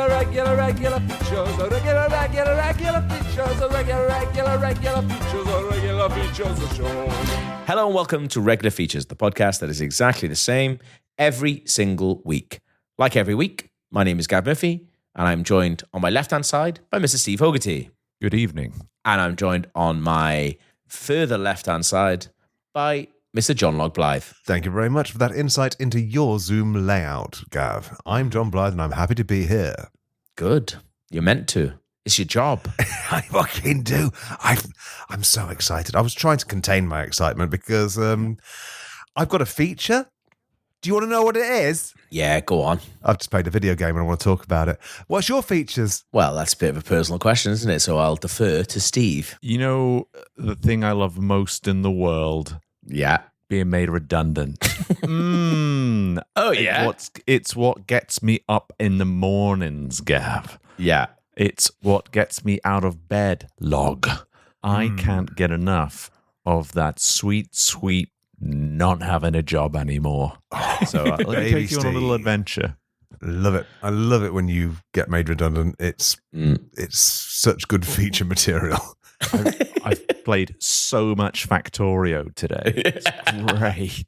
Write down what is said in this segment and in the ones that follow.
regular features, regular features, regular features of show. Hello and welcome to Regular Features, the podcast that is exactly the same every single week. Like every week, my name is Gav Murphy, and I'm joined on my left-hand side by Mr. Steve Hogarty. Good evening. And I'm joined on my further left-hand side by Mr. John Log Blythe. Thank you very much for that insight into your Zoom layout, Gav. I'm John Blythe and I'm happy to be here. Good. You're meant to. It's your job. I fucking do. I'm so excited. I was trying to contain my excitement because I've got a feature. Do you want to know what it is? Yeah, go on. I've just played a video game and I want to talk about it. What's your features? Well, that's a bit of a personal question, isn't it? So I'll defer to Steve. You know the thing I love most in the world? Yeah. Being made redundant. Oh, yeah? It's what gets me up in the mornings, Gav. Yeah. It's what gets me out of bed, Log. I can't get enough of that sweet, sweet not having a job anymore. So let me take you on a little adventure. Love it. I love it when you get made redundant. It's such good feature material. I've played so much Factorio today. It's great.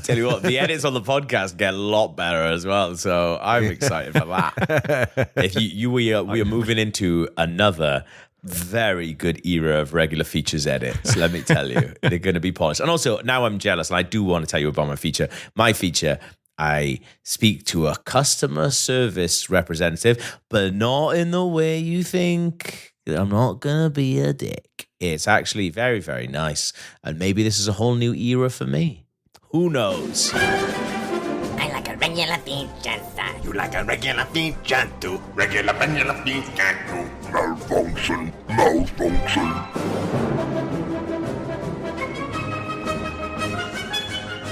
Tell you what, the edits on the podcast get a lot better as well. So I'm excited for that. If we are moving into another very good era of regular features edits, let me tell you. They're going to be polished. And also, now I'm jealous, and I do want to tell you about my feature. My feature, I speak to a customer service representative, but not in the way you think. I'm not going to be a dick. It's actually very, very nice. And maybe this is a whole new era for me. Who knows? I like a regular feature, sir. You like a regular feature too. Regular feature too. Malfunction.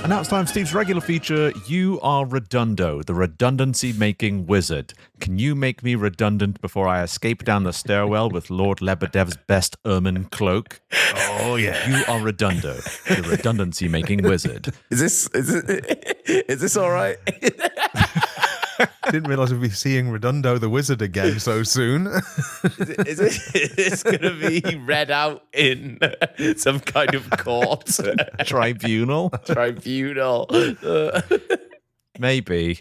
And now it's time for Steve's regular feature. You are Redundo, the redundancy-making wizard. Can you make me redundant before I escape down the stairwell with Lord Lebedev's best ermine cloak? Oh, yeah. You are Redundo, the redundancy-making wizard. Is this all right? Didn't realise we'd be seeing Redundo the Wizard again so soon. Is it going to be read out in some kind of court? Tribunal? Tribunal. Maybe.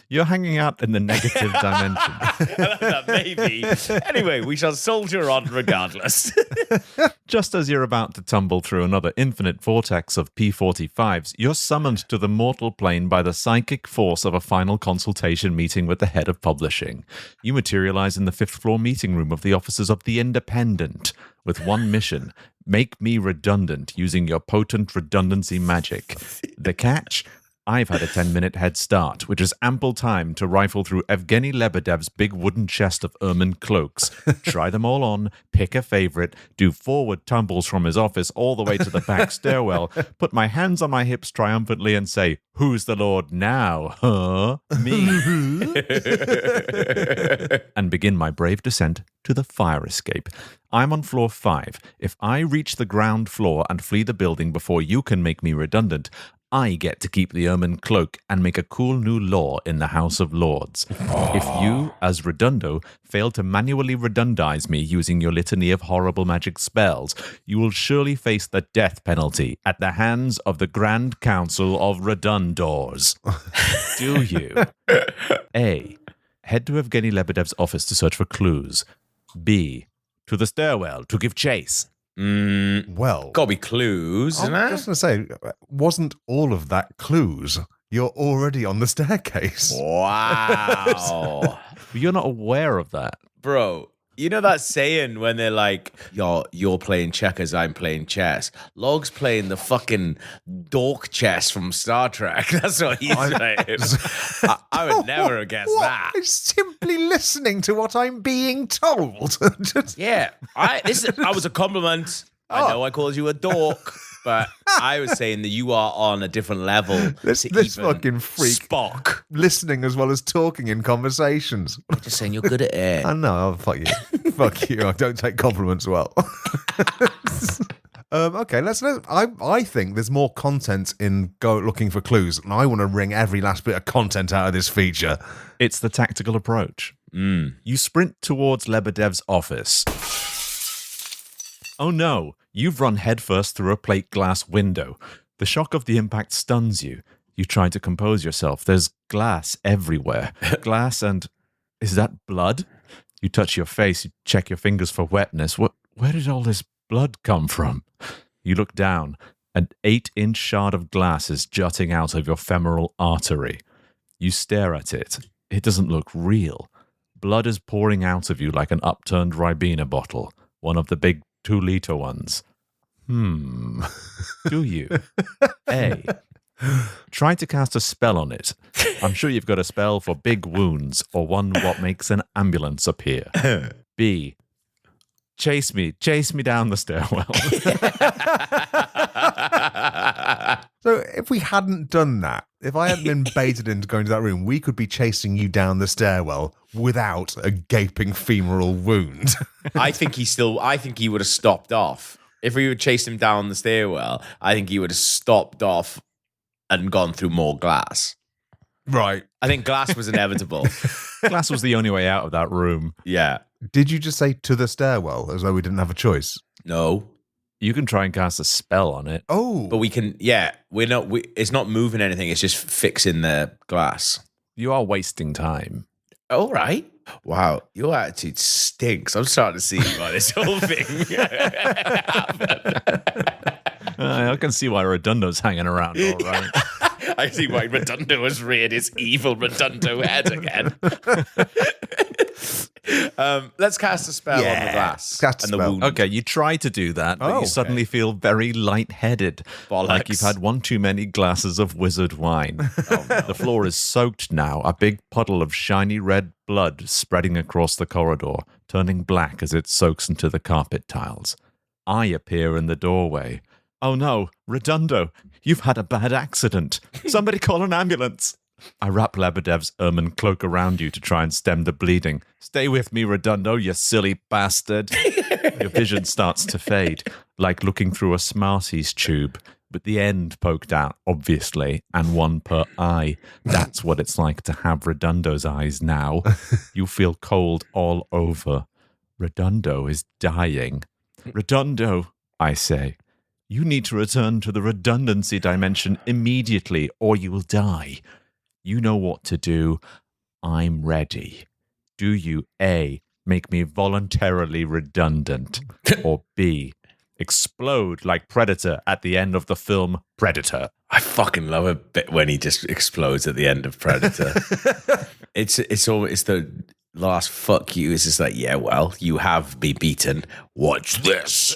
You're hanging out in the negative dimension. I like that, maybe. Anyway, we shall soldier on regardless. Just as you're about to tumble through another infinite vortex of P45s, you're summoned to the mortal plane by the psychic force of a final consultation meeting with the head of publishing. You materialize in the 5th floor meeting room of the offices of The Independent, with one mission: make me redundant using your potent redundancy magic. The catch? I've had a 10-minute head start, which is ample time to rifle through Evgeny Lebedev's big wooden chest of ermine cloaks, try them all on, pick a favorite, do forward tumbles from his office all the way to the back stairwell, put my hands on my hips triumphantly and say, "Who's the Lord now, huh? Me." And begin my brave descent to the fire escape. I'm on floor 5. If I reach the ground floor and flee the building before you can make me redundant, I get to keep the ermine cloak and make a cool new law in the House of Lords. If you, as Redundo, fail to manually redundize me using your litany of horrible magic spells, you will surely face the death penalty at the hands of the Grand Council of Redundors. Do you? A. Head to Evgeny Lebedev's office to search for clues. B. To the stairwell to give chase. Well, Gotta be clues, isn't I'm it? just going to say, wasn't all of that clues? You're already on the staircase. Wow. But you're not aware of that. Bro, you know that saying when they're like, you're playing checkers, I'm playing chess. Log's playing the fucking dork chess from Star Trek. That's what he's saying. I would never have guessed that. I'm simply listening to what I'm being told. Yeah, I was a compliment. I know I called you a dork, but I was saying that you are on a different level. This to even fucking freak. Spock. Listening as well as talking in conversations. I'm just saying you're good at it. I know. Oh, fuck you. Fuck you. I don't take compliments well. Okay, let's. I think there's more content in go looking for clues, and I want to wring every last bit of content out of this feature. It's the tactical approach. You sprint towards Lebedev's office. Oh no, you've run headfirst through a plate glass window. The shock of the impact stuns you. You try to compose yourself. There's glass everywhere. Glass and... Is that blood? You touch your face, you check your fingers for wetness. Where did all this blood come from? You look down. An 8-inch shard of glass is jutting out of your femoral artery. You stare at it. It doesn't look real. Blood is pouring out of you like an upturned Ribena bottle, one of the big 2-liter ones. Do you? A. Try to cast a spell on it. I'm sure you've got a spell for big wounds or one what makes an ambulance appear. B. Chase me down the stairwell. So if we hadn't done that, if I hadn't been baited into going to that room, we could be chasing you down the stairwell without a gaping femoral wound. I think he would have stopped off. If we would chase him down the stairwell, I think he would have stopped off and gone through more glass. Right. I think glass was inevitable. Glass was the only way out of that room. Yeah. Did you just say to the stairwell as though we didn't have a choice? No. You can try and cast a spell on it. Oh. But we can, it's not moving anything. It's just fixing the glass. You are wasting time. All right. Wow. Your attitude stinks. I'm starting to see why this whole thing happened. I can see why Redundo's hanging around, all right. I see why Redundo has reared his evil Redundo head again. Let's cast a spell on the glass. Cast a and the spell. wound. Okay, you try to do that, but Oh, you suddenly feel very lightheaded. Bollocks. Like you've had one too many glasses of wizard wine. The floor is soaked now, a big puddle of shiny red blood spreading across the corridor, turning black as it soaks into the carpet tiles. I appear in the doorway. Oh no, Redundo, you've had a bad accident. Somebody call an ambulance. I wrap Lebedev's ermine cloak around you to try and stem the bleeding. Stay with me, Redundo, you silly bastard. Your vision starts to fade, like looking through a Smarties tube, but the end poked out, obviously, and one per eye. That's what it's like to have Redundo's eyes now. You feel cold all over. Redundo is dying. Redundo, I say. You need to return to the redundancy dimension immediately, or you will die. You know what to do. I'm ready. Do you, A, make me voluntarily redundant, or B, explode like Predator at the end of the film Predator? I fucking love a bit when he just explodes at the end of Predator. it's always the last fuck you. It's just like, yeah, well, you have been beaten. Watch this.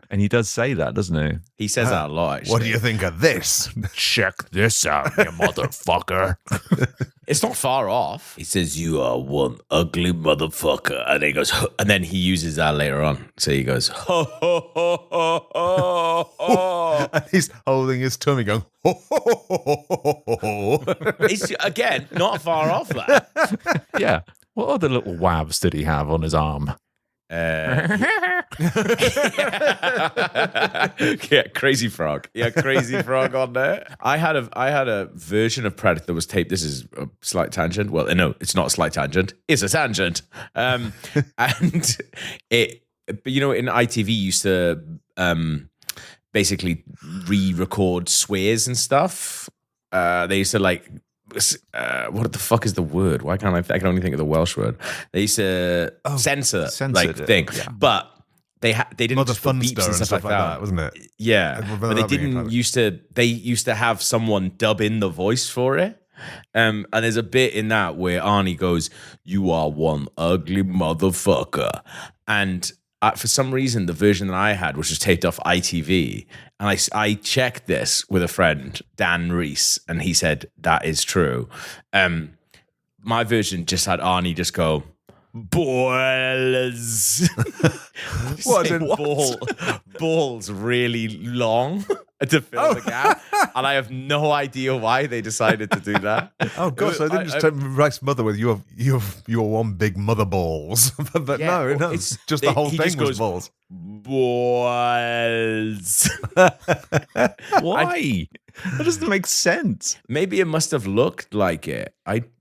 And he does say that, doesn't he? He says that a lot, actually. What do you think of this? Check this out, you motherfucker. It's not far off. He says, you are one ugly motherfucker. And he goes, huh, and then he uses that later on. So he goes, ho, ho, ho, ho, ho, ho. And he's holding his tummy going, ho, ho, ho, ho, ho, ho, ho. It's, again, not far off that. Yeah. What other little wabs did he have on his arm? Yeah, Crazy Frog. Yeah, Crazy Frog on there. I had a version of Predator that was taped. This is a slight tangent. Well, no, it's not a slight tangent. It's a tangent. And it, but you know, in ITV used to basically re-record swears and stuff. They used to like. What the fuck is the word? Why can't I can only think of the Welsh word. They used to censor like thing, yeah. but they didn't Mother just put Funster beeps and stuff like that, wasn't it? Yeah, remember but they that being didn't part of it. They used to have someone dub in the voice for it. And there's a bit in that where Arnie goes, "You are one ugly motherfucker," and for some reason, the version that I had, which was taped off ITV, and I checked this with a friend, Dan Reese, and he said that is true. My version just had Arnie just go, balls. Balls really long to fill the gap. And I have no idea why they decided to do that. Oh god! So they didn't just Rice mother with you have one big mother balls, but Yeah, no, it's just the whole he thing just was goes, balls. Balls. Why? That doesn't make sense. Maybe it must have looked like it.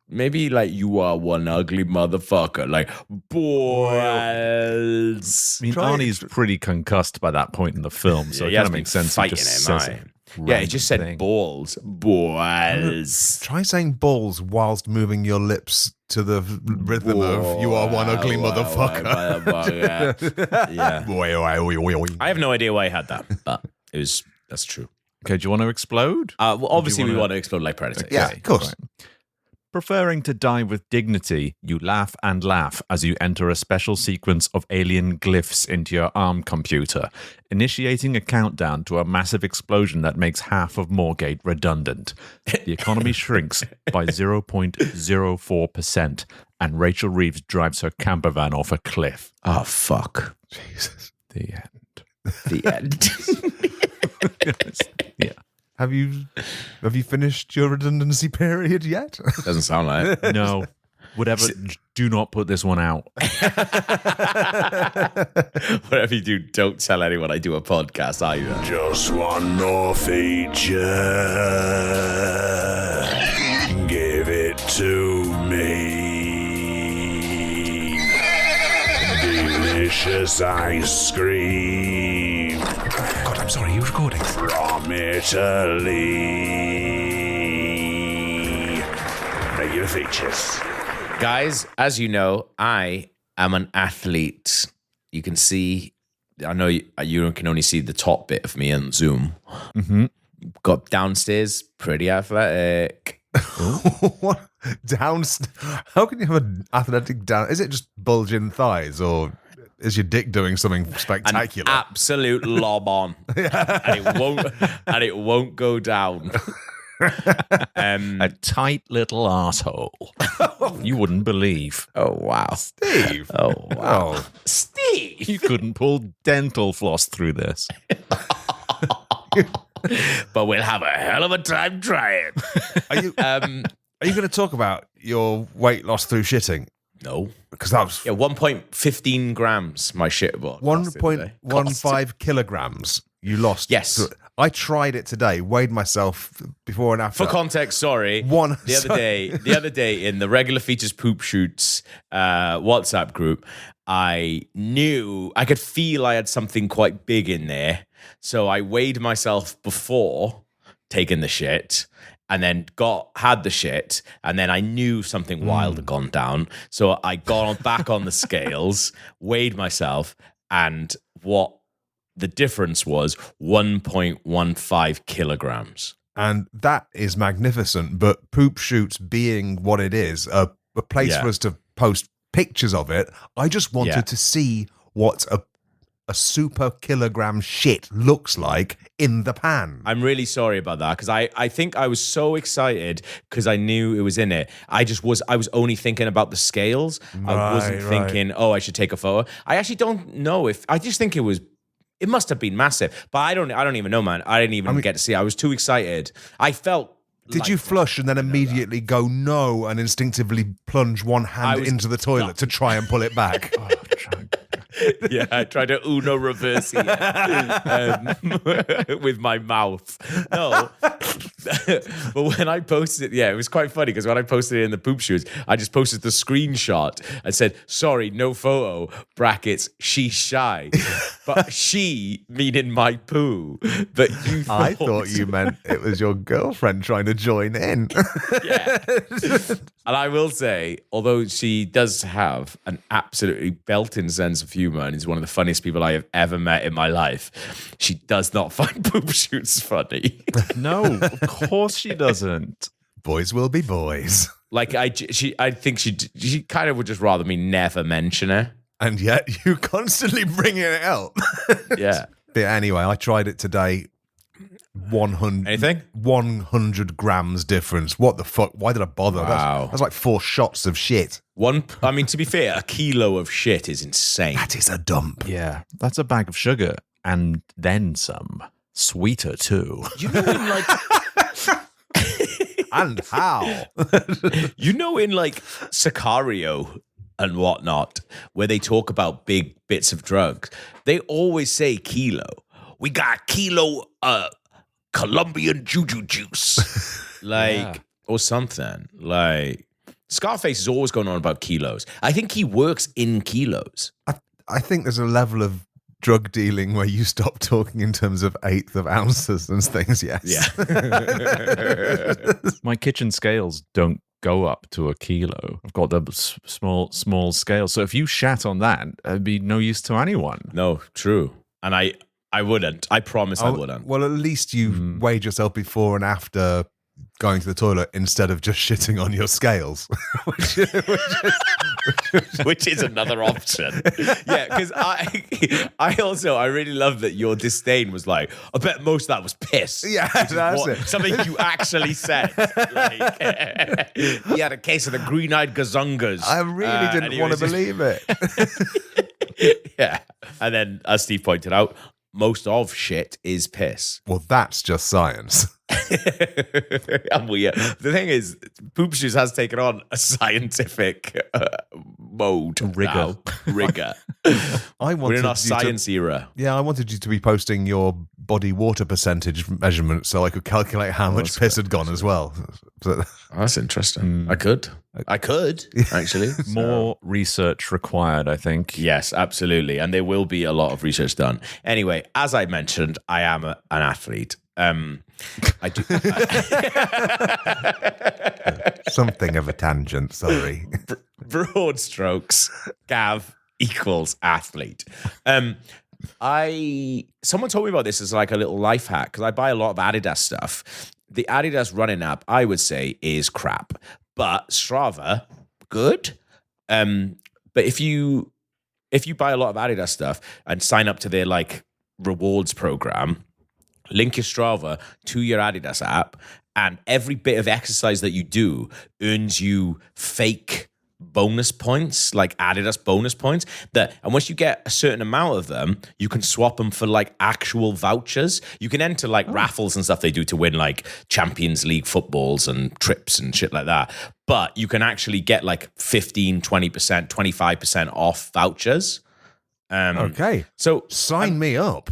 maybe like you are one ugly motherfucker. Like, balls. I mean, Arnie's pretty concussed by that point in the film, so it kind of makes sense. Fighting him, yeah, it just said thing. balls. Balls. Try saying balls whilst moving your lips to the rhythm of "You are one ugly motherfucker." Yeah. I have no idea why I had that, but that's true. Okay, do you want to explode? Well, obviously, we want to explode like Predator. Yeah, of course. Right. Preferring to die with dignity, you laugh and laugh as you enter a special sequence of alien glyphs into your ARM computer, initiating a countdown to a massive explosion that makes half of Moorgate redundant. The economy shrinks by 0.04%, and Rachel Reeves drives her camper van off a cliff. Oh, fuck. Jesus. The end. The end. Yeah. Have you finished your redundancy period yet? Doesn't sound like it. No. Whatever. Do not put this one out. Whatever you do, don't tell anyone I do a podcast either. Just one more feature. Give it to me. Delicious ice cream. God, I'm sorry, are you recording? From Italy. Regular features. Guys, as you know, I am an athlete. You can see, I know you can only see the top bit of me on Zoom. Mm-hmm. Got downstairs, pretty athletic. What? How can you have an athletic down? Is it just bulging thighs, or is your dick doing something spectacular? An absolute lob on. and it won't go down. A tight little asshole. You wouldn't believe. Oh wow. Steve. Oh wow. Oh, Steve. You couldn't pull dental floss through this. But we'll have a hell of a time trying. are you going to talk about your weight loss through shitting? No. Because that was 1.15 grams my shit was. 1.15 kilograms you lost. Yes. I tried it today, weighed myself before and after. For context, sorry. The other day in the regular features poop shoots WhatsApp group, I could feel I had something quite big in there. So I weighed myself before taking the shit, and then had the shit, and then I knew something wild had gone down. So I got back on the scales, weighed myself, and what the difference was 1.15 kilograms. And that is magnificent, but poop shoots being what it is, a place for us to post pictures of it, I just wanted to see what a super kilogram shit looks like in the pan. I'm really sorry about that, because I think I was so excited because I knew it was in it. I was only thinking about the scales. I wasn't thinking, I should take a photo. I actually don't know I just think it must have been massive, but I don't even know, man. I didn't even get to see. I was too excited. I felt. Did you flush and then immediately go no and instinctively plunge one hand into the toilet to try and pull it back? Yeah, I tried to Uno reverse it with my mouth. No. But when I posted it, it was quite funny because when I posted it in the poop shoots, I just posted the screenshot and said, sorry, no photo, brackets, she's shy. But she, meaning my poo. But you I thought you meant it was your girlfriend trying to join in. Yeah. And I will say, although she does have an absolutely belting sense of humor and is one of the funniest people I have ever met in my life, she does not find poop shoots funny. No, of course she doesn't. Boys will be boys. Like I think she kind of would just rather me never mention her. And yet you constantly bringing it up. Yeah. But anyway, I tried it today. 100 grams difference. What the fuck? Why did I bother? Wow. That's like 4 shots of shit. To be fair, a kilo of shit is insane. That is a dump. Yeah, that's a bag of sugar and then some. Sweeter too. You know, in like And how? You know, in like Sicario and whatnot, where they talk about big bits of drugs, they always say kilo. We got a kilo Colombian juju juice. Or something. Like, Scarface is always going on about kilos. I think he works in kilos. I think there's a level of drug dealing where you stop talking in terms of eighth of ounces and things. Yes. Yeah. My kitchen scales don't go up to a kilo. I've got the small scale. So if you shat on that, it'd be no use to anyone. No, true. And I wouldn't. I promise I wouldn't. Well, at least you weighed yourself before and after going to the toilet instead of just shitting on your scales. Which is another option. Yeah, because I really love that your disdain was like, I bet most of that was piss. Yeah, that's it. Something you actually said. Like, he had a case of the green-eyed gazungas. I really didn't want to believe it. Yeah. And then, as Steve pointed out, most of shit is piss. Well, that's just science. And the thing is, Poop Shoes has taken on a scientific mode. Rigor. We're in our science era. Yeah, I wanted you to be posting your body water percentage measurement so I could calculate how much piss had gone as well. Oh, that's interesting. I could, actually. More research required, I think. Yes, absolutely. And there will be a lot of research done. Anyway, as I mentioned, I am an athlete. I do. Something of a tangent, sorry. Broad strokes, Gav equals athlete. Someone told me about this as like a little life hack because I buy a lot of Adidas stuff. The Adidas running app, I would say, is crap, but Strava, good. But if you buy a lot of Adidas stuff and sign up to their like rewards program, link your Strava to your Adidas app, and every bit of exercise that you do earns you fake bonus points, like Adidas bonus points. And once you get a certain amount of them, you can swap them for like actual vouchers. You can enter like raffles and stuff they do to win like Champions League footballs and trips and shit like that. But you can actually get like 15, 20%, 25% off vouchers. Okay. So sign me up.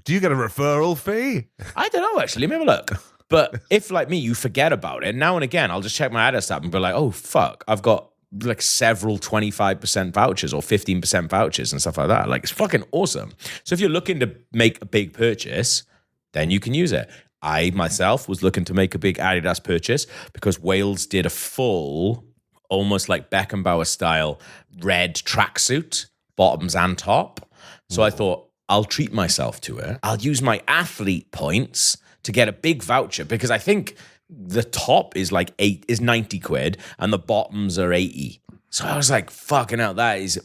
Do you get a referral fee? I don't know, actually. Let me have a look. But if, like me, you forget about it, now and again, I'll just check my Adidas app and be like, oh, fuck, I've got like several 25% vouchers or 15% vouchers and stuff like that. Like, it's fucking awesome. So if you're looking to make a big purchase, then you can use it. I, myself, was looking to make a big Adidas purchase because Wales did a full, almost like Beckenbauer style, red tracksuit, bottoms and top. So I thought, I'll treat myself to it. I'll use my athlete points to get a big voucher because I think the top is like 90 quid and the bottoms are 80. So I was like, fucking hell, that's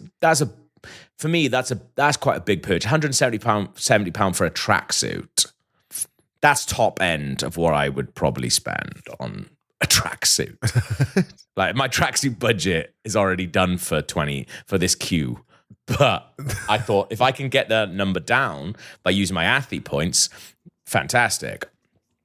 quite a big purchase. £170 for a tracksuit. That's top end of what I would probably spend on a tracksuit. Like my tracksuit budget is already done for this queue. But I thought if I can get that number down by using my athlete points, fantastic.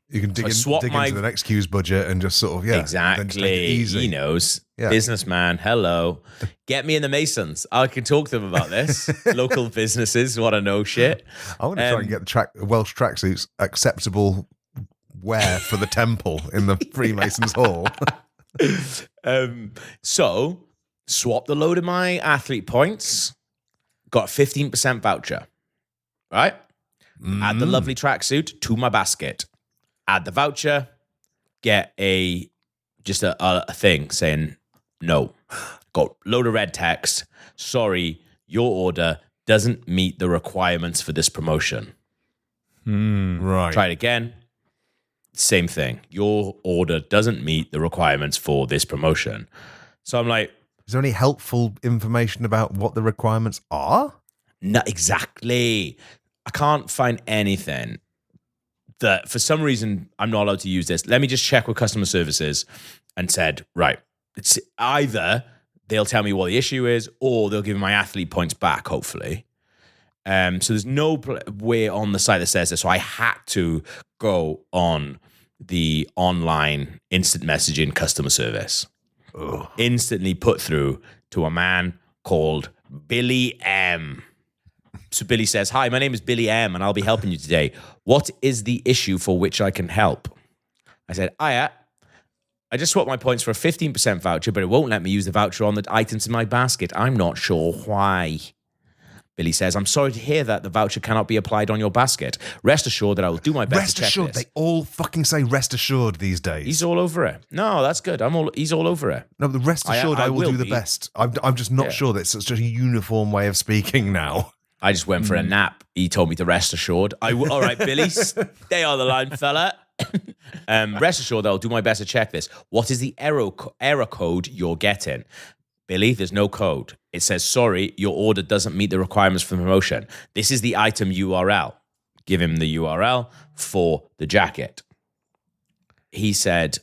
You can dig into the next queue's budget and just sort of, Exactly. He knows. Yeah. Businessman, hello. Get me in the Masons. I can talk to them about this. Local businesses want to know shit. I want to try and get Welsh tracksuits acceptable wear for the temple in the Freemasons Hall. So, swapped a load of my athlete points. Got a 15% voucher, right? Add the lovely tracksuit to my basket. Add the voucher. Get a thing saying no. Got load of red text. Sorry, your order doesn't meet the requirements for this promotion. Right. Try it again. Same thing. Your order doesn't meet the requirements for this promotion. So I'm like, is there any helpful information about what the requirements are? No, exactly. I can't find anything that for some reason I'm not allowed to use this. Let me just check with customer services and said, right, it's either they'll tell me what the issue is or they'll give me my athlete points back, hopefully. So there's no way on the site that says this. So I had to go on the online instant messaging customer service. Ugh. Instantly put through to a man called Billy M. So Billy says, hi, my name is Billy M and I'll be helping you today. What is the issue for which I can help? I said, I just swapped my points for a 15% voucher, but it won't let me use the voucher on the items in my basket. I'm not sure why. Billy says, I'm sorry to hear that the voucher cannot be applied on your basket. Rest assured that I will do my best Rest to check assured, this. they all fucking say rest assured these days. He's all over it. No, that's good. He's all over it. No, but the rest assured I will do the be. best. I'm just not sure that it's such a uniform way of speaking now. I just went for a nap. He told me to rest assured. All right, Billy, stay on the line, fella. Rest assured that I'll do my best to check this. What is the error code you're getting? Billy, there's no code. It says, sorry, your order doesn't meet the requirements for the promotion. This is the item URL. Give him the URL for the jacket. He said,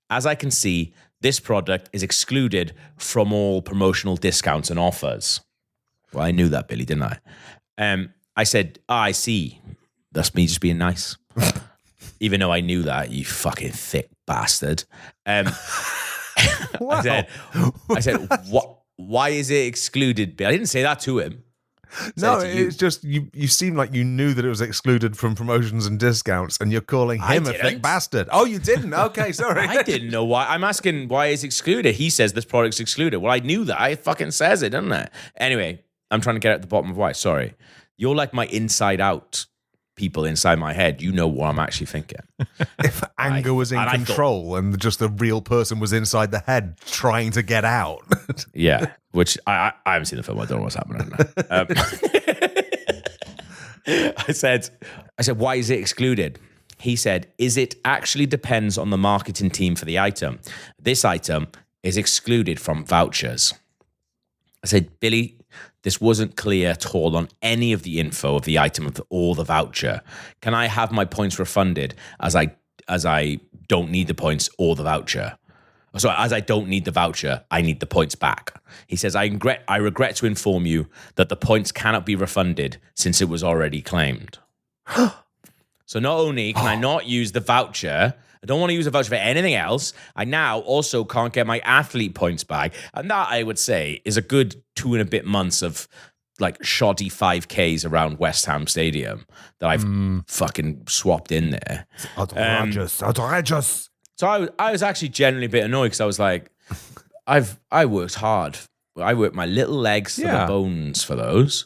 as I can see, this product is excluded from all promotional discounts and offers. Well, I knew that, Billy, didn't I? I said, I see. That's me just being nice. Even though I knew that, you fucking thick bastard. Wow. I said, what? Why is it excluded? I didn't say that to him. No, it's just you seem like you knew that it was excluded from promotions and discounts, and you're calling him a thick bastard. Oh, you didn't? Okay, sorry. I didn't know why. I'm asking why it's excluded. He says this product's excluded. Well, I knew that. It fucking says it, doesn't it? Anyway, I'm trying to get at the bottom of why. Sorry. You're like my inside out people inside my head. You know what I'm actually thinking. If anger was in control and just the real person was inside the head trying to get out. Yeah, which I haven't seen the film. I don't know what's happening. I said, why is it excluded? He said, it actually depends on the marketing team for the item. This item is excluded from vouchers. I said, Billy, this wasn't clear at all on any of the info of the item or the voucher. Can I have my points refunded as I don't need the points or the voucher? So as I don't need the voucher, I need the points back. He says, I regret to inform you that the points cannot be refunded since it was already claimed. So not only can I not use the voucher, I don't want to use a voucher for anything else. I now also can't get my athlete points back. And that, I would say, is a good 2 and a bit months of like shoddy 5Ks around West Ham Stadium that I've fucking swapped in there. Outrageous. So I was actually genuinely a bit annoyed because I was like, I worked hard. I worked my little legs to the bones for those.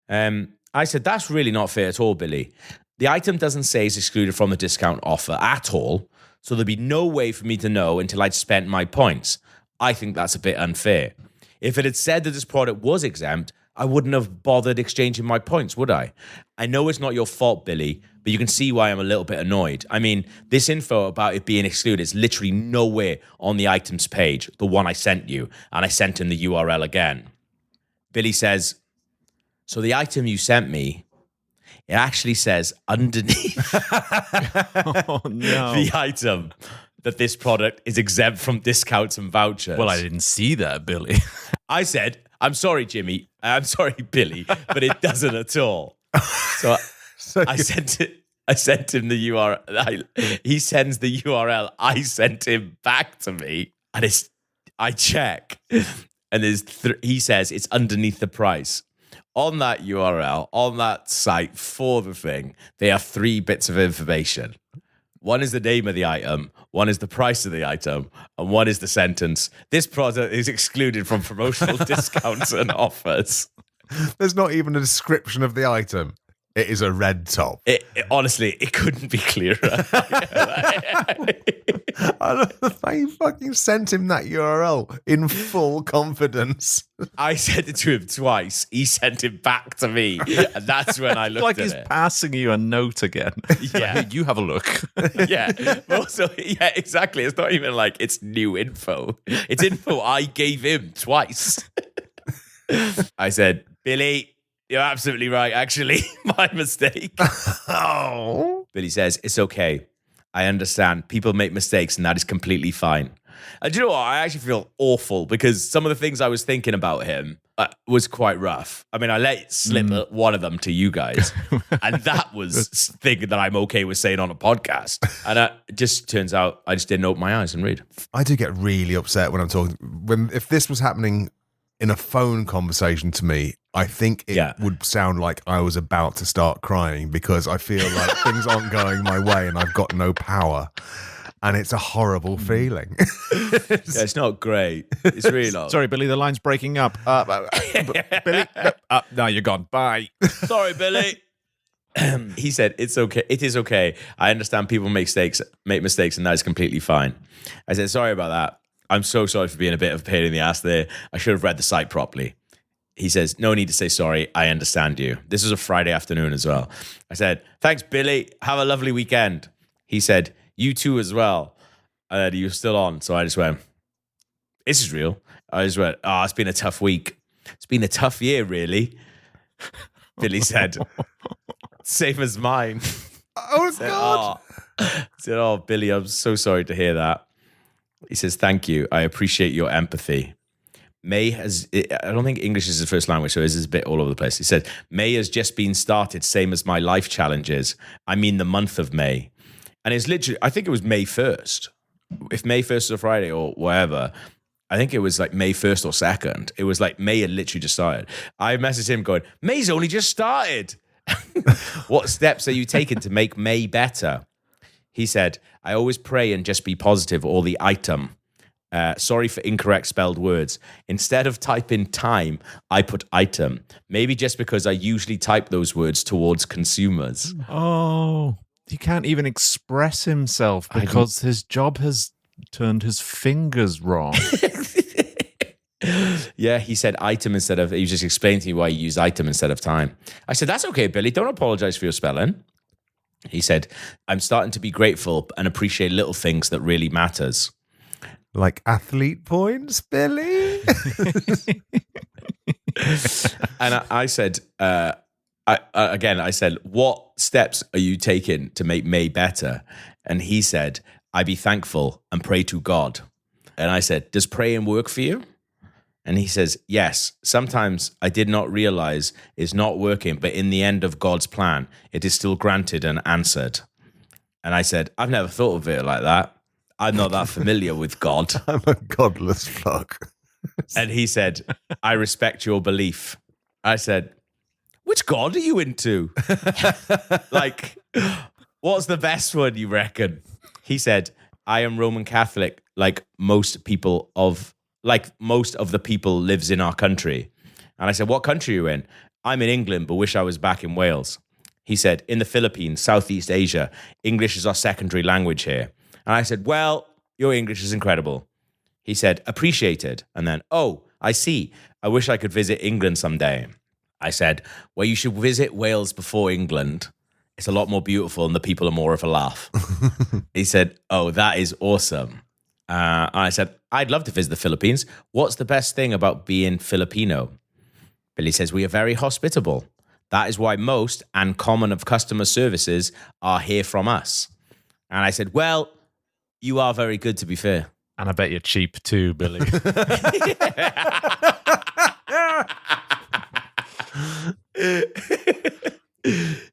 I said, that's really not fair at all, Billy. The item doesn't say it's excluded from the discount offer at all, so there'd be no way for me to know until I'd spent my points. I think that's a bit unfair. If it had said that this product was exempt, I wouldn't have bothered exchanging my points, would I? I know it's not your fault, Billy, but you can see why I'm a little bit annoyed. I mean, this info about it being excluded is literally nowhere on the items page, the one I sent you, and I sent in the URL again. Billy says, so the item you sent me, it actually says underneath the item that this product is exempt from discounts and vouchers. Well, I didn't see that, Billy. I said, I'm sorry, Jimmy. I'm sorry, Billy, but it doesn't at all. So I sent him the URL. He sends the URL. I sent him back to me, and I check, and he says it's underneath the price. On that URL, on that site for the thing, there are 3 bits of information. One is the name of the item, one is the price of the item, and one is the sentence. This product is excluded from promotional discounts and offers. There's not even a description of the item. It is a red top. Honestly, it couldn't be clearer. I love the fact you fucking sent him that URL in full confidence. I sent it to him twice. He sent it back to me. And that's when I looked like at he's it. passing you a note again. Yeah. You have a look. Yeah. But also, yeah, exactly. It's not even like it's new info. It's info I gave him twice. I said, Billy, you're absolutely right, actually. My mistake. Oh. Billy says, it's okay. I understand. People make mistakes, and that is completely fine. And do you know what? I actually feel awful because some of the things I was thinking about him was quite rough. I mean, I let slip one of them to you guys, and that was thinking that I'm okay with saying on a podcast. And it just turns out I just didn't open my eyes and read. I do get really upset when I'm talking. If this was happening in a phone conversation to me, I think it would sound like I was about to start crying because I feel like things aren't going my way and I've got no power. and it's a horrible feeling. Yeah, it's not great. It's really not. Sorry, Billy, the line's breaking up. Billy, now you're gone. Bye. Sorry, Billy. He said, "It's okay. It is okay. I understand people make mistakes, and that is completely fine." I said, "Sorry about that. I'm so sorry for being a bit of a pain in the ass there. I should have read the site properly." He says, "No need to say sorry. I understand you." This was a Friday afternoon as well. I said, "Thanks, Billy. Have a lovely weekend." He said, "You too as well." And he was still on, so I just went, "This is real." I just went, "Oh, it's been a tough week. It's been a tough year, really." Billy said, "Same as mine." Oh, God. I said, "Oh, Billy, I'm so sorry to hear that." He says, "Thank you. I appreciate your empathy." I don't think English is his first language, so this is a bit all over the place. He said, "May has just been started, same as my life challenges. I mean the month of May." And it's literally, I think it was May 1st. If May 1st is a Friday or whatever, I think it was like May 1st or 2nd. It was like May had literally just started. I messaged him going, "May's only just started." "What steps are you taking to make May better?" He said, "I always pray and just be positive, or the item. Sorry for incorrect spelled words. Instead of typing time, I put item. Maybe just because I usually type those words towards consumers." Oh, he can't even express himself because his job has turned his fingers wrong. Yeah, he said item instead of, he was just explaining to me why he used item instead of time. I said, "That's okay, Billy. Don't apologize for your spelling." He said, "I'm starting to be grateful and appreciate little things that really matters." Like athlete points, Billy? And I said, I said, "What steps are you taking to make May better?" And he said, "I be thankful and pray to God." And I said, "Does praying work for you?" And he says, "Yes, sometimes I did not realize it's not working, but in the end of God's plan, it is still granted and answered." And I said, "I've never thought of it like that. I'm not that familiar with God." I'm a godless fuck. And he said, "I respect your belief." I said, "Which God are you into?" Like, what's the best one, you reckon? He said, "I am Roman Catholic, like most of the people lives in our country." And I said, "What country are you in?" "I'm in England, but wish I was back in Wales." He said, "In the Philippines, Southeast Asia, English is our secondary language here." And I said, "Well, your English is incredible." He said, "Appreciated." And then, "Oh, I see. I wish I could visit England someday." I said, "Well, you should visit Wales before England. It's a lot more beautiful and the people are more of a laugh." He said, "Oh, that is awesome." And I said, "I'd love to visit the Philippines. What's the best thing about being Filipino?" Billy says, "We are very hospitable. That is why most and common of customer services are here from us." And I said, "Well, you are very good, to be fair." And I bet you're cheap too, Billy.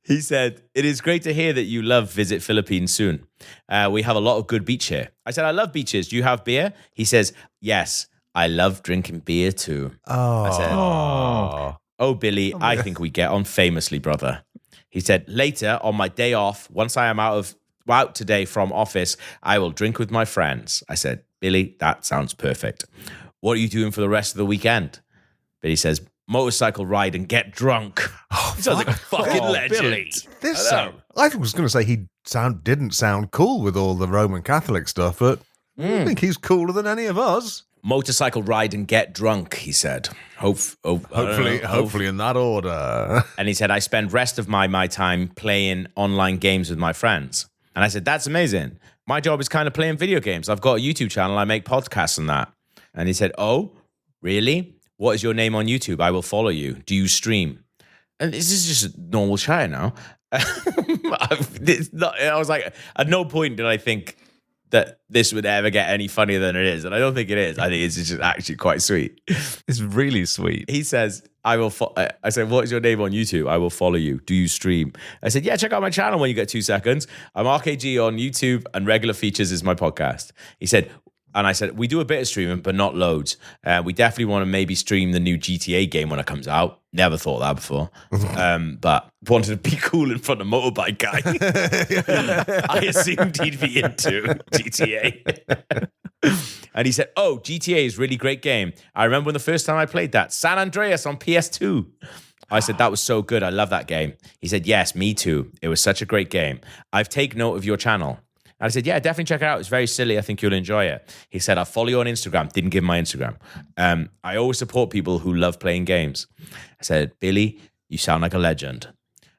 He said, "It is great to hear that you love Visit Philippines soon. We have a lot of good beach here." I said, "I love beaches. Do you have beer?" He says, "Yes, I love drinking beer too." I said, "Oh, Billy, I think we get on famously, brother." He said, "Later, on my day off, once I am out today from office, I will drink with my friends." I said, "Billy, that sounds perfect. What are you doing for the rest of the weekend?" Billy says, "Motorcycle ride and get drunk." He sounds like a fucking legend. Billy. I was going to say he didn't sound cool with all the Roman Catholic stuff, but I think he's cooler than any of us. Motorcycle ride and get drunk, he said. Hopefully in that order. And he said, "I spend rest of my time playing online games with my friends." And I said, "That's amazing. My job is kind of playing video games. I've got a YouTube channel. I make podcasts and that." And he said, "Oh, really? What is your name on YouTube? I will follow you. Do you stream?" And this is just a normal chat now. I was like, at no point did I think that this would ever get any funnier than it is. And I don't think it is. I think it's just actually quite sweet. It's really sweet. He says, I said, "What is your name on YouTube? I will follow you. Do you stream?" I said, "Yeah, check out my channel when you get 2 seconds. I'm RKG on YouTube and Regular Features is my podcast." He said, And I said, we do a bit of streaming, but not loads. We definitely want to maybe stream the new GTA game when it comes out. Never thought that before. But wanted to be cool in front of Motorbike Guy. I assumed he'd be into GTA. And he said, oh, GTA is a really great game. I remember when the first time I played that, San Andreas on PS2. I said, that was so good. I love that game. He said, yes, me too. It was such a great game. I've taken note of your channel. And I said, yeah, definitely check it out. It's very silly. I think you'll enjoy it. He said, I'll follow you on Instagram. Didn't give him my Instagram. I always support people who love playing games. I said, Billy, you sound like a legend.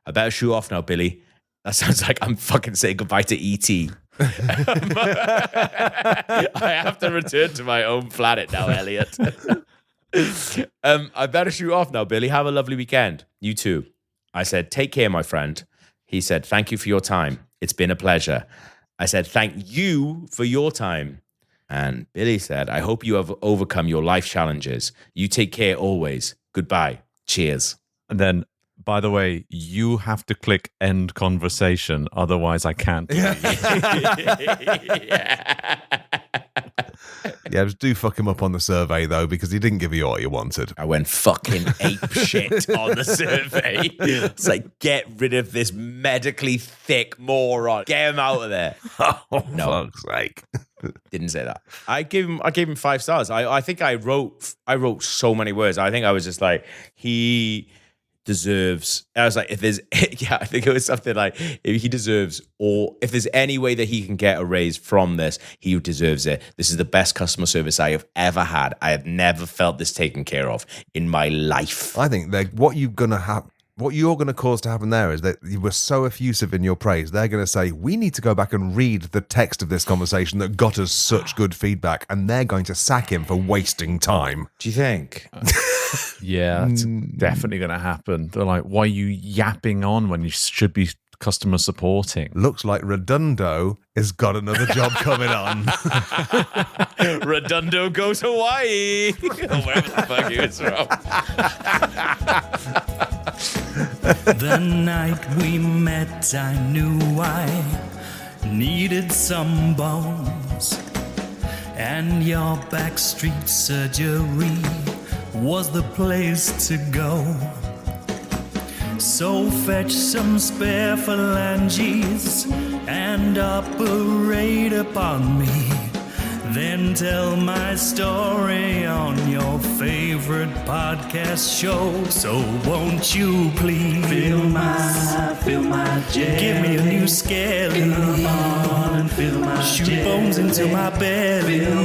I better shoot off now, Billy. That sounds like I'm fucking saying goodbye to E.T. I have to return to my own planet now, Elliot. I better shoot off now, Billy. Have a lovely weekend. You too. I said, take care, my friend. He said, thank you for your time. It's been a pleasure. I said, thank you for your time. And Billy said, I hope you have overcome your life challenges. You take care always. Goodbye. Cheers. And then, by the way, you have to click end conversation. Otherwise, I can't. Yeah, just do fuck him up on the survey, though, because he didn't give you what you wanted. I went fucking ape shit on the survey. It's like, get rid of this medically thick moron. Get him out of there. Oh, No. fuck's sake. Didn't say that. I gave him 5 stars. I think I wrote so many words. I think I was just like, he deserves. I was like, if there's, yeah, I think it was something like, if he deserves, or if there's any way that he can get a raise from this, he deserves it. This is the best customer service I have ever had. I have never felt this taken care of in my life. I think that what you're going to cause to happen there is that you were so effusive in your praise. They're going to say, we need to go back and read the text of this conversation that got us such good feedback, and they're going to sack him for wasting time. Do you think? Yeah, that's definitely going to happen. They're like, why are you yapping on when you should be customer supporting? Looks like Redundo has got another job coming on. Redundo goes Hawaii. Or wherever the fuck he was from. The night we met, I knew I needed some bones, and your backstreet surgery was the place to go. So fetch some spare phalanges and operate upon me. Then tell my story on your favorite podcast show. So won't you please feel my jelly. Give me a new skelly. Come on and feel my shoot jelly. Bones into my belly. Feel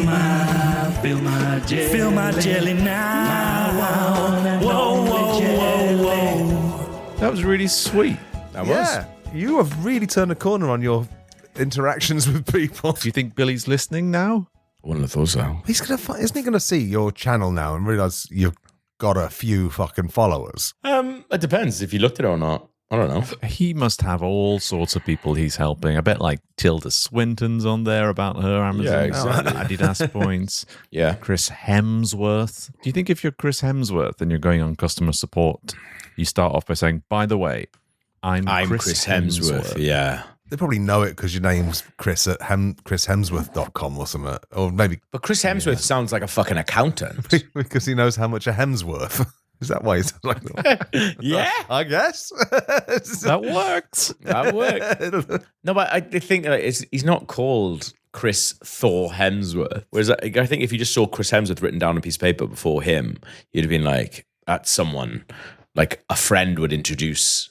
my jelly. Feel my jelly now. Whoa, whoa, whoa, whoa. That was really sweet. That Yeah, you have really turned a corner on your interactions with people. Do you think Billy's listening now? I wouldn't have thought so. Isn't he going to see your channel now and realize you've got a few fucking followers? It depends if you looked at it or not. I don't know. He must have all sorts of people he's helping. I bet like Tilda Swinton's on there about her Amazon Yeah, exactly. Adidas points. Yeah. Chris Hemsworth. Do you think if you're Chris Hemsworth and you're going on customer support, you start off by saying, by the way, I'm Chris Hemsworth. Yeah. They probably know it because your name's Chris at chrishemsworth.com or something. Or maybe But Chris Hemsworth sounds like a fucking accountant. because he knows how much a hem's worth. Is that why he sounds like that? Yeah. I guess. That worked. That worked. No, but I think he's not called Chris Thor Hemsworth. Whereas I think if you just saw Chris Hemsworth written down on a piece of paper before him, you'd have been like, that's someone, like a friend would introduce.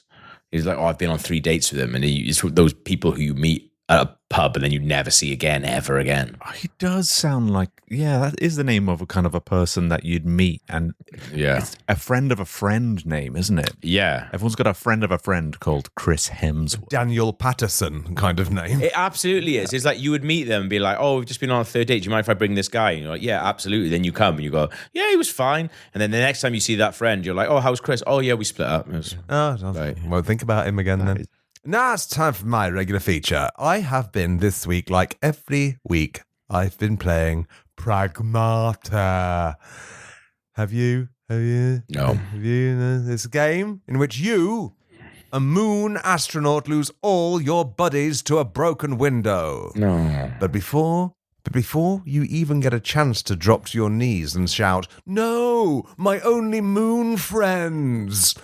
He's like, oh, I've been on 3 dates with him. And it's those people who you meet at a pub and then you never see again, ever again. He does sound like, yeah, that is the name of a kind of a person that you'd meet. And Yeah. it's a friend of a friend name, isn't it? Yeah. Everyone's got a friend of a friend called Chris Hemsworth. Daniel Patterson kind of name. It absolutely is. It's like you would meet them and be like, oh, we've just been on a 3rd date. Do you mind if I bring this guy? And you're like, yeah, absolutely. Then you come and you go, yeah, he was fine. And then the next time you see that friend, you're like, oh, how's Chris? Oh, yeah, we split up. It was- Won't think about him again then. Now it's time for my regular feature. I have been this week, like every week, I've been playing Pragmata. Have you? No. Have you? This game in which you, a moon astronaut, lose all your buddies to a broken window. No. But before But before you even get a chance to drop to your knees and shout, "No, my only moon friends,"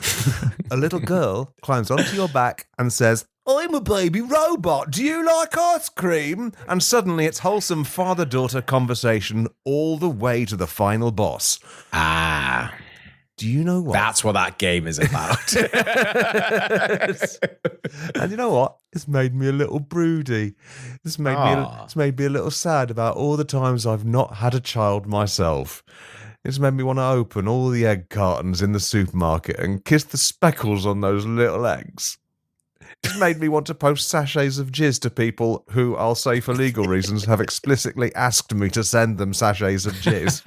a little girl climbs onto your back and says, "I'm a baby robot. Do you like ice cream?" And suddenly it's wholesome father-daughter conversation all the way to the final boss. Ah. Do you know what? That's what that game is about. And you know what? It's made me a little broody. It's made me a little sad about all the times I've not had a child myself. It's made me want to open all the egg cartons in the supermarket and kiss the speckles on those little eggs. It's made me want to post sachets of jizz to people who, I'll say for legal reasons, have explicitly asked me to send them sachets of jizz.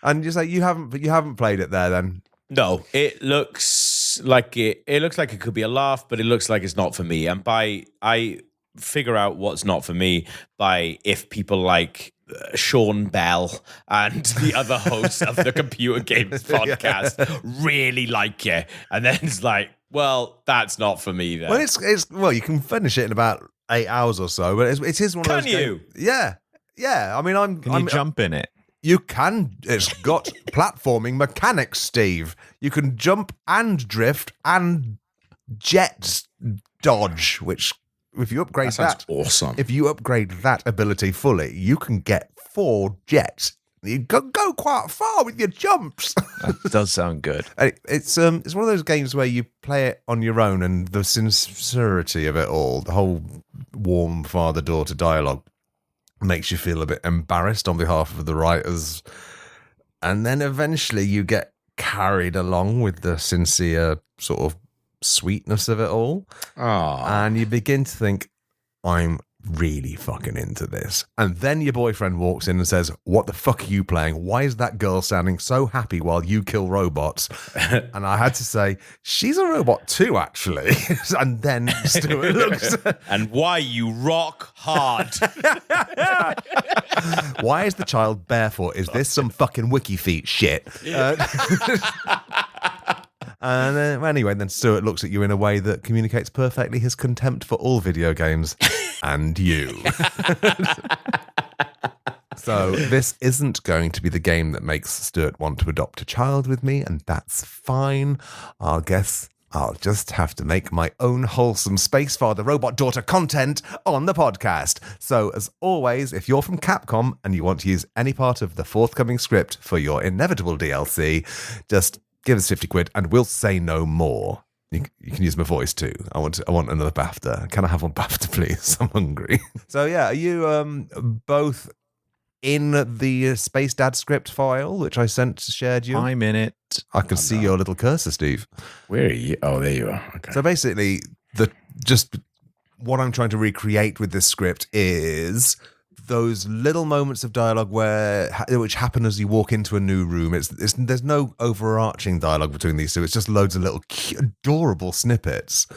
And you say you haven't played it there then? No, it looks like it looks like it could be a laugh, but it looks like it's not for me. And I figure out what's not for me by if people like Sean Bell and the other hosts of the Computer Games podcast really like it, and then it's like, well, that's not for me then. Well, you can finish it in about 8 hours or so, but it is one of those. Can you? Yeah. I mean, Can you jump in it? You can. It's got platforming mechanics, Steve. You can jump and drift and jet dodge, which if you upgrade that sounds awesome. If you upgrade that ability fully, you can get 4 jets. You go quite far with your jumps. That does sound good. It's one of those games where you play it on your own, and the sincerity of it all, the whole warm father-daughter dialogue, makes you feel a bit embarrassed on behalf of the writers. And then eventually you get carried along with the sincere sort of sweetness of it all. And you begin to think, I'm really fucking into this. And then your boyfriend walks in and says, "What the fuck are you playing? Why is that girl sounding so happy while you kill robots?" And I had to say, she's a robot too, actually. And then Stuart looks. And why you rock hard. Why is the child barefoot? Is this some fucking wiki feet shit? And anyway, then Stuart looks at you in a way that communicates perfectly his contempt for all video games and you. So this isn't going to be the game that makes Stuart want to adopt a child with me, and that's fine. I guess I'll just have to make my own wholesome Space Father Robot Daughter content on the podcast. So as always, if you're from Capcom and you want to use any part of the forthcoming script for your inevitable DLC, just give us 50 quid and we'll say no more. You can use my voice too. I want another BAFTA. Can I have one BAFTA, please? I'm hungry. So yeah, are you both in the Space Dad script file, which I shared you? I'm in it. I can see your little cursor, Steve. Where are you? Oh, there you are. Okay. So basically, just what I'm trying to recreate with this script is those little moments of dialogue which happen as you walk into a new room. There's no overarching dialogue between these two. It's just loads of little adorable snippets.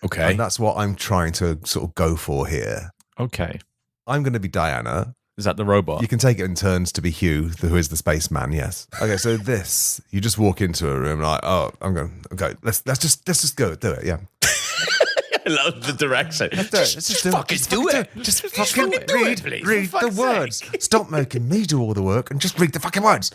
Okay. And that's what I'm trying to sort of go for here. Okay. I'm going to be Diana. Is that the robot? You can take it in turns to be Hugh, who is the spaceman. Yes. Okay. So you just walk into a room like, oh, I'm going. Okay. Let's just go do it. Yeah. I love the direction. Just fucking do it. Just fucking read the words. Stop making me do all the work and just read the fucking words.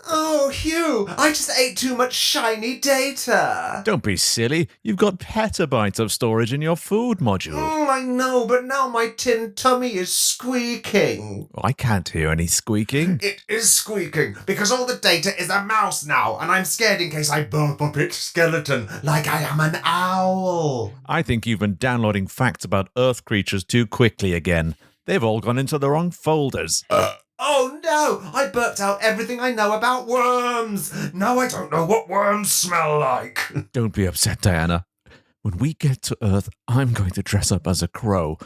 Oh, Hugh, I just ate too much shiny data. Don't be silly. You've got petabytes of storage in your food module. I know, but now my tin tummy is squeaking. I can't hear any squeaking. It is squeaking because all the data is a mouse now, and I'm scared in case I burp up its skeleton like I am an owl. I think you've been downloading facts about Earth creatures too quickly again. They've all gone into the wrong folders. Oh no! I burped out everything I know about worms! Now I don't know what worms smell like! Don't be upset, Diana. When we get to Earth, I'm going to dress up as a crow,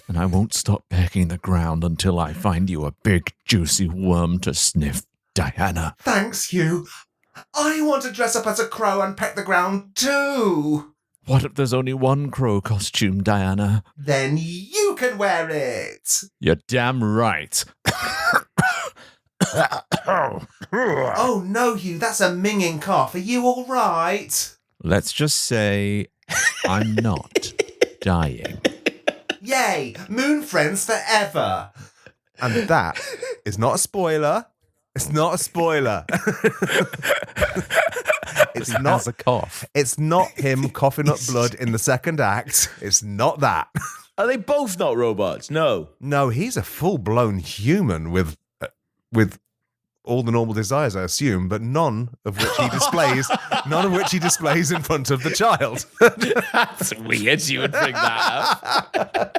and I won't stop pecking the ground until I find you a big, juicy worm to sniff, Diana. Thanks, Hugh. I want to dress up as a crow and peck the ground too! What if there's only one crow costume, Diana? Then you can wear it! You're damn right. Oh no, Hugh, that's a minging cough. Are you all right? Let's just say I'm not dying. Yay! Moon friends forever. And that is not a spoiler. It's not a spoiler. It's not Has a cough. It's not him coughing up blood in the second act. It's not that. Are they both not robots? No. No, he's a full-blown human with all the normal desires, I assume, but none of which he displays. None of which he displays in front of the child. That's weird. You would bring that up.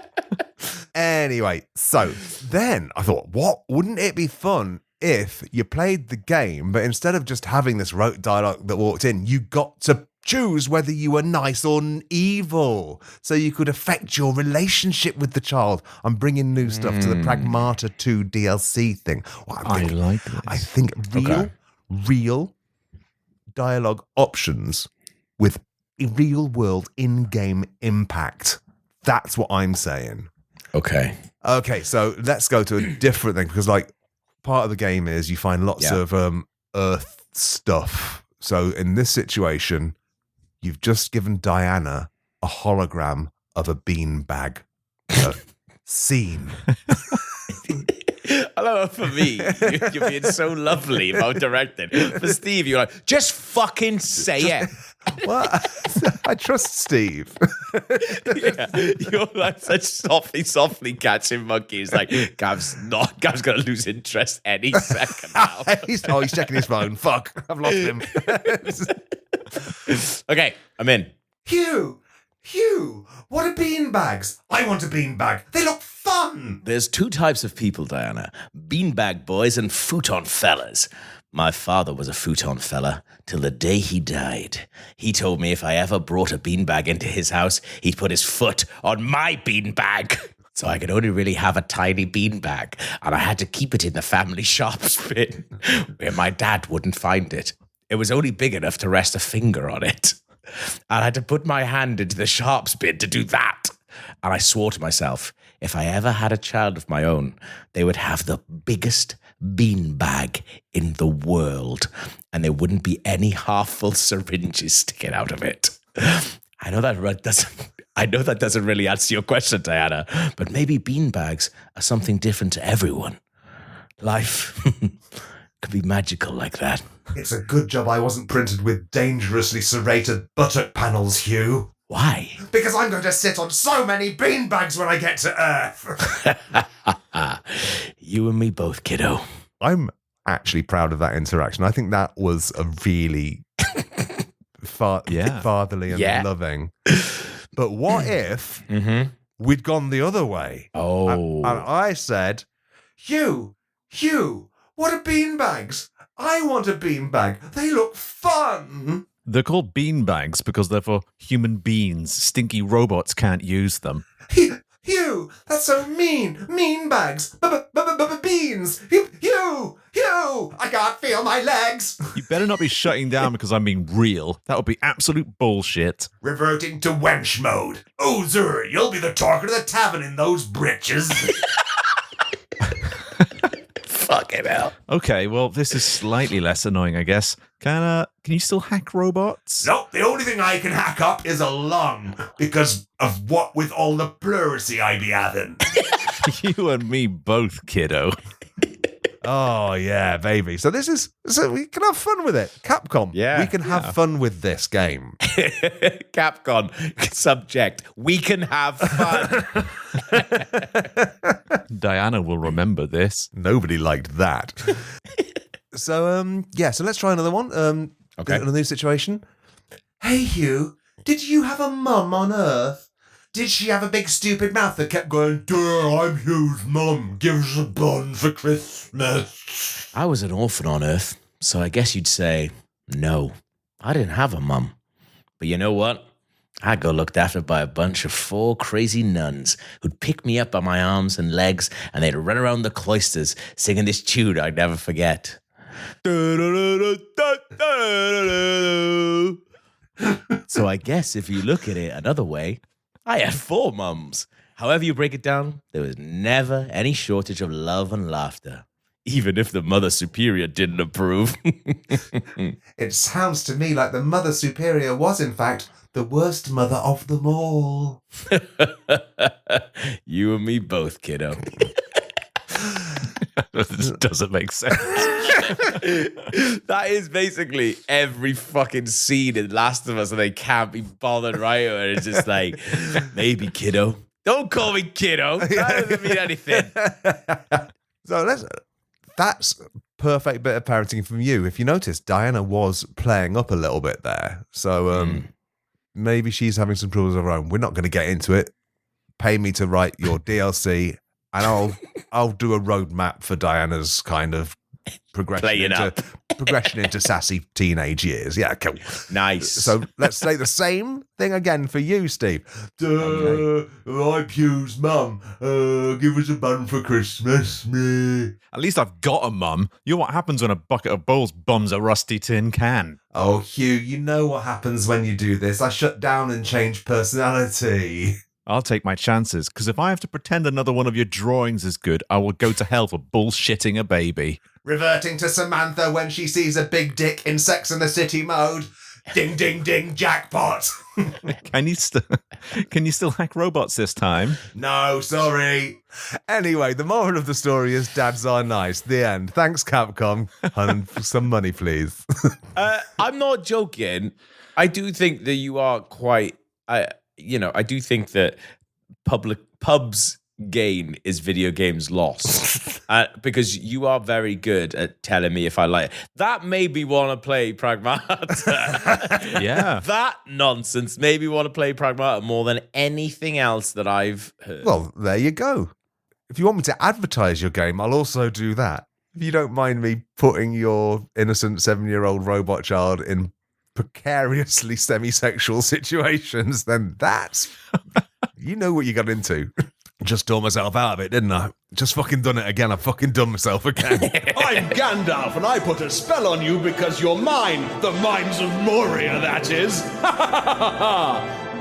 Anyway, so then I thought, what wouldn't it be fun if you played the game, but instead of just having this rote dialogue that walked in, you got to choose whether you were nice or evil, so you could affect your relationship with the child. I'm bringing new stuff to the Pragmata 2 DLC thing. Well, I like this. I think real dialogue options with real world in-game impact. That's what I'm saying. Okay. Okay, so let's go to a different thing, because like part of the game is you find lots of Earth stuff. So in this situation, you've just given Diana a hologram of a beanbag. Scene. I know for me, you're being so lovely about directing. For Steve, you're like, just fucking say it. Well, I trust Steve. Yeah, you're like such softly catching monkeys. Like, Gav's going to lose interest any second now. he's checking his phone. Fuck, I've lost him. Okay, I'm in. Hugh, what are beanbags? I want a beanbag. They look fun. There's two types of people, Diana. Beanbag boys and futon fellas. My father was a futon fella till the day he died. He told me if I ever brought a beanbag into his house, he'd put his foot on my beanbag. So I could only really have a tiny beanbag, and I had to keep it in the family sharps bin where my dad wouldn't find it. It was only big enough to rest a finger on it. I had to put my hand into the sharps bin to do that. And I swore to myself, if I ever had a child of my own, they would have the biggest beanbag in the world, and there wouldn't be any half-full syringes sticking out of it. I know that doesn't really answer your question, Diana, but maybe beanbags are something different to everyone. Life could be magical like that. It's a good job I wasn't printed with dangerously serrated buttock panels, Hugh. Why? Because I'm going to sit on so many beanbags when I get to Earth. You and me both, kiddo. I'm actually proud of that interaction. I think that was a really fatherly and loving. But what if we'd gone the other way? Oh. And I said, Hugh, what are beanbags? I want a beanbag. They look fun. They're called beanbags because they're for human beings. Stinky robots can't use them. Hugh, that's so mean. Mean bags. Beans. Hugh, I can't feel my legs. You better not be shutting down because I'm being real. That would be absolute bullshit. Reverting to wench mode. Oh, sir, you'll be the talker of the tavern in those breeches. Fucking hell. Okay, well, this is slightly less annoying, I guess. Can you still hack robots? No, the only thing I can hack up is a lung because of what with all the pleurisy I be having. You and me both, kiddo. oh yeah, baby. So we can have fun with it. Capcom. Yeah. We can have fun with this game. Capcom, subject, we can have fun. Diana will remember this. Nobody liked that. So so let's try another one. Okay. Another new situation. Hey, Hugh, did you have a mum on Earth? Did she have a big stupid mouth that kept going, "Duh, I'm Hugh's mum, give us a bun for Christmas"? I was an orphan on Earth, so I guess you'd say, no, I didn't have a mum. But you know what? I got looked after by a bunch of 4 crazy nuns who'd pick me up by my arms and legs, and they'd run around the cloisters singing this tune I'd never forget. So I guess if you look at it another way, I had 4 mums. However you break it down, there was never any shortage of love and laughter. even if the Mother Superior didn't approve. It sounds to me like the Mother Superior was, in fact, the worst mother of them all. You and me both, kiddo. This doesn't make sense. That is basically every fucking scene in Last of Us, and they can't be bothered, right? Or it's just like, maybe, kiddo. Don't call me kiddo. That doesn't mean anything. So that's perfect bit of parenting from you. If you notice, Diana was playing up a little bit there. So maybe she's having some troubles of her own. We're not going to get into it. Pay me to write your DLC, and I'll do a roadmap for Diana's kind of progression into sassy teenage years. Yeah, cool. Nice. So let's say the same thing again for you, Steve. I'm Hugh's mum. Give us a bun for Christmas. Meh. At least I've got a mum. You know what happens when a bucket of bowls bums a rusty tin can? Oh, Hugh, you know what happens when you do this. I shut down and change personality. I'll take my chances, because if I have to pretend another one of your drawings is good, I will go to hell for bullshitting a baby. Reverting to Samantha when she sees a big dick in Sex and the City mode. Ding, ding, ding, jackpot. Can you still hack robots this time? No, sorry. Anyway, the moral of the story is dads are nice. The end. Thanks, Capcom. And some money, please. I'm not joking. I do think that you are quite... I do think that pubs gain is video games loss. Because you are very good at telling me if I like it. That made me want to play Pragmata. Yeah. That nonsense made me want to play Pragmata more than anything else that I've heard. Well, there you go. If you want me to advertise your game, I'll also do that. If you don't mind me putting your innocent 7-year-old robot child in precariously semi-sexual situations, then that's... You know what you got into. Just tore myself out of it, didn't I? Just fucking done it again. I fucking done myself again. I'm Gandalf, and I put a spell on you because you're mine. The Mines of Moria, that is.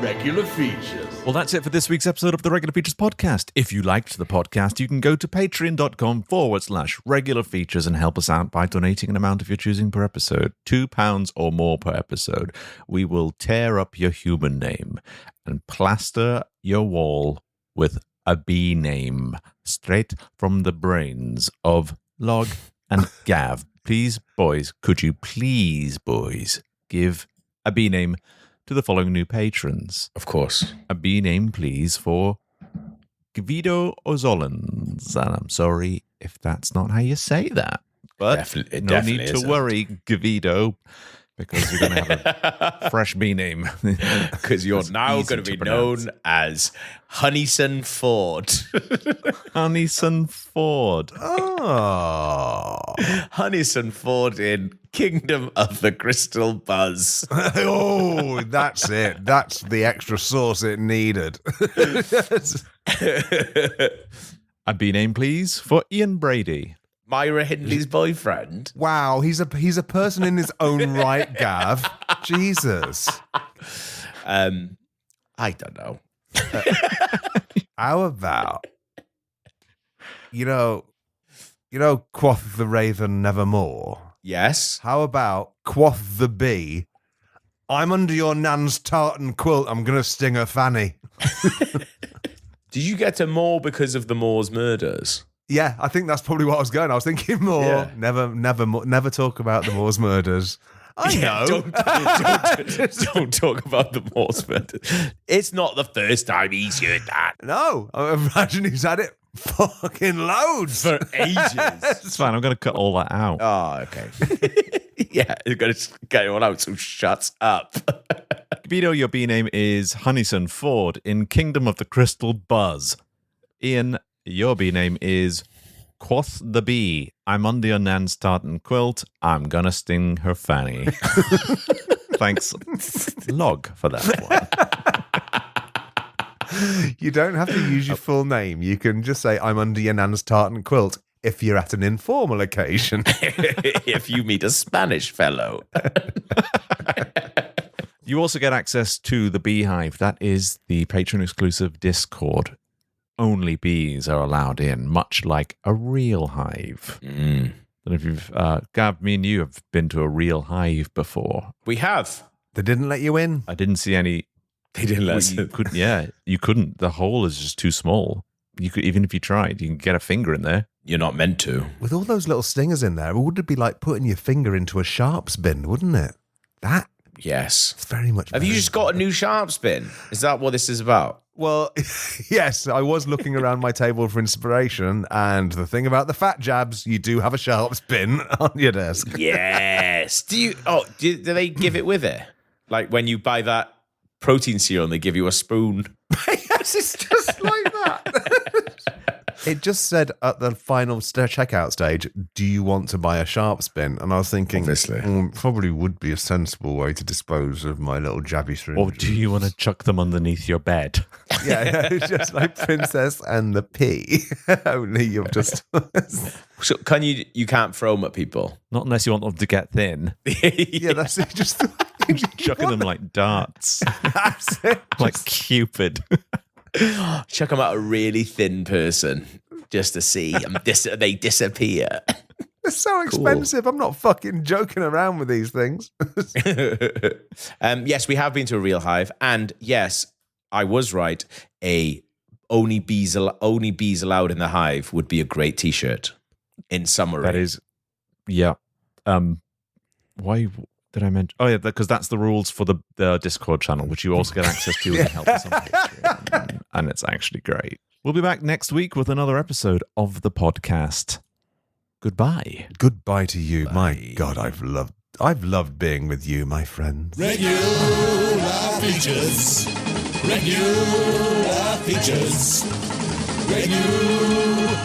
Regular features. Well, that's it for this week's episode of the Regular Features podcast. If you liked the podcast, you can go to patreon.com/regular features and help us out by donating an amount of your choosing per episode, £2 or more per episode. We will tear up your human name and plaster your wall with a B name straight from the brains of Log and Gav. Please, boys, could you please, boys, give a B name to the following new patrons? Of course. A B name, please, for Gvido Ozolens. And I'm sorry if that's not how you say that. But It no definitely need to isn't. worry, Gvido, because you're going to have a fresh B name. Because you're It's now easy going to be pronounce. known as Honeyson Ford. Honeyson Ford. Oh. Honeyson Ford in Kingdom of the Crystal Buzz. Oh, that's it. That's the extra sauce it needed. A B name, please, for Ian Brady. Myra Hindley's boyfriend. Wow, he's a person in his own right, Gav. Jesus. I don't know. How about quoth the raven nevermore? Yes. How about quoth the bee? I'm under your nan's tartan quilt. I'm gonna sting her fanny. Did you get to more because of the Moors murders? Yeah, I think that's probably what I was going. I was thinking more. Yeah. Never talk about the Moors murders. I know. Don't talk about the Moors murders. It's not the first time he's heard that. No, I imagine he's had it fucking loads. For ages. It's fine, I'm going to cut all that out. Oh, okay. Yeah, you're going to get it all out, so shut up. Gvido, your B name is Honeyson Ford in Kingdom of the Crystal Buzz. Ian, your B name is Quoth the Bee. I'm under your nan's tartan quilt. I'm gonna sting her fanny. Thanks, Log, for that one. You don't have to use your full name. You can just say, I'm under your nan's tartan quilt if you're at an informal occasion. If you meet a Spanish fellow. You also get access to the Beehive. That is the Patreon exclusive Discord. only bees are allowed in, much like a real hive. And if you've, Gav, me and you have been to a real hive before. We have. They didn't let you in. I didn't see any. They didn't let us You in. couldn't. Yeah, you couldn't. The hole is just too small. You could, even if you tried, you can get a finger in there. You're not meant to. With all those little stingers in there, would it be like putting your finger into a sharps bin, wouldn't it? That Yes. is very much. Have you just got a new sharps bin? Is that what this is about? Well, yes, I was looking around my table for inspiration, and the thing about the fat jabs, you do have a sharps bin on your desk. Yes. Do they give it with it? Like when you buy that protein cereal and they give you a spoon? Yes, it's just like that. It just said at the final checkout stage, do you want to buy a sharps bin? And I was thinking, Obviously. Probably would be a sensible way to dispose of my little jabby syringe. Or do you want to chuck them underneath your bed? Yeah, it's just like Princess and the Pea. Only you're just... So you can't throw them at people? Not unless you want them to get thin. Yeah, that's it. Just Chucking them like darts. That's it. Like Cupid. Chuck them at a really thin person just to see they disappear. It's so expensive. I'm not fucking joking around with these things. Yes, we have been to a real hive. And yes, I was right. Only bees allowed in the hive would be a great T-shirt. In summary. That is, yeah. Why did I mention? Oh, yeah, because that's the rules for the Discord channel, which you also get access to and help us on Patreon. And it's actually great. We'll be back next week with another episode of the podcast. Goodbye. Goodbye to you. My God, I've loved being with you, my friends. Regular features. Regular features. Regular